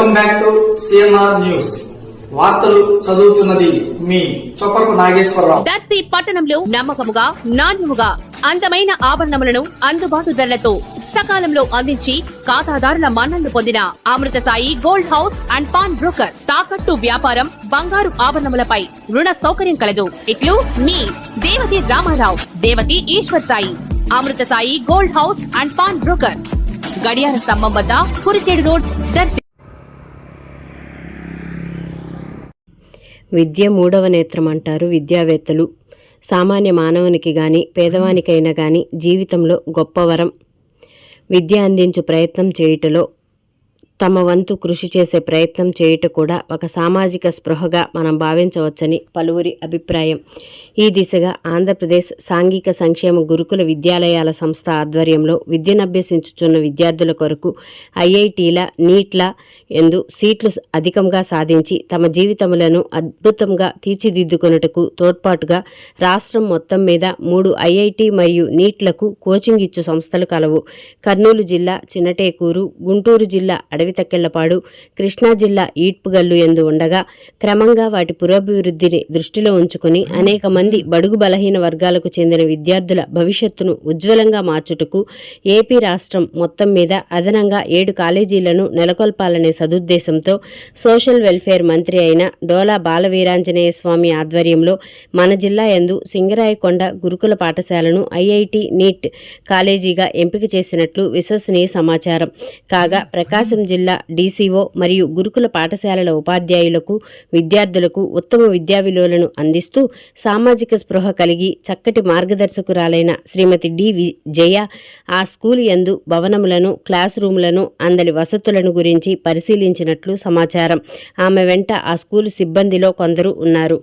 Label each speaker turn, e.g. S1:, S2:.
S1: Welcome back to CMR news. వార్తలు చదువుతున్నది మీ చొప్పరపు నాగేశ్వరరావు.
S2: దర్శి పట్టణంలో నమ్మకముగా, నాణ్యముగా అందమైన ఆభరణములను అందుబాటు ధరలతో సకాలంలో అందించి ఖాతాదారుల మన్ననలు పొందిన Amrutha Sai gold house and pawn broker. తాకట్టు వ్యాపారం, బంగారు ఆభరణములపై రుణ సౌకర్యం కలదు. ఇట్లు మీ Devathi Ramarao, Devathi Eshwar Sai. Amrutha Sai gold house and pawn broker, గడియార స్తంభం వద్ద, కురిచేడు రోడ్, దర్శి.
S3: విద్య మూడవ నేత్రం అంటారు విద్యావేత్తలు. సామాన్య మానవునికి గాని పేదవానికైనా గాని జీవితంలో గొప్ప వరం. విద్య అందించు ప్రయత్నం చేయుటలో తమ వంతు కృషి చేసే ప్రయత్నం చేయుట కూడా ఒక సామాజిక స్పృహగా మనం భావించవచ్చని పలువురి అభిప్రాయం. ఈ దిశగా ఆంధ్రప్రదేశ్ సాంఘిక సంక్షేమ గురుకుల విద్యాలయాల సంస్థ ఆధ్వర్యంలో విద్యనభ్యసించుచున్న విద్యార్థుల కొరకు ఐఐటీల, నీట్ల యందు సీట్లు అధికంగా సాధించి తమ జీవితములను అద్భుతంగా తీర్చిదిద్దుకొనుటకు తోడ్పాటుగా రాష్ట్రం మొత్తం మీద 3 ఐఐటి మరియు నీట్లకు కోచింగ్ ఇచ్చు సంస్థలు కలవు. కర్నూలు జిల్లా చిన్నటేకూరు, గుంటూరు జిల్లా అడవితక్కెళ్లపాడు, కృష్ణా జిల్లా ఈడ్పుగల్లు యందు ఉండగా క్రమంగా వాటి పురోభివృద్ధిని దృష్టిలో ఉంచుకుని అనేక మంది బడుగు బలహీన వర్గాలకు చెందిన విద్యార్థుల భవిష్యత్తును ఉజ్వలంగా మార్చుటకు ఏపీ రాష్ట్రం మొత్తం మీద అదనంగా 7 కాలేజీలను నెలకొల్పాలనే సదుద్దేశంతో సోషల్ వెల్ఫేర్ మంత్రి అయిన డోలా బాలవీరాంజనేయ స్వామి ఆధ్వర్యంలో మన జిల్లా యందు సింగరాయకొండ గురుకుల పాఠశాలను ఐఐటి నీట్ కాలేజీగా ఎంపిక చేసినట్లు విశ్వసనీయ సమాచారం. కాగా ప్రకాశం జిల్లా డీసీఓ మరియు గురుకుల పాఠశాలల ఉపాధ్యాయులకు, విద్యార్థులకు ఉత్తమ విద్యా విలువలను అందిస్తూ సామాజిక స్పృహ కలిగి చక్కటి మార్గదర్శకురాలైన శ్రీమతి డి జయ ఆ స్కూల్ యందు భవనములను, క్లాస్ రూములను, అందలి వసతులను గురించి పరిశీలించినట్లు సమాచారం. ఆమె వెంట ఆ స్కూలు సిబ్బందిలో కొందరు ఉన్నారు.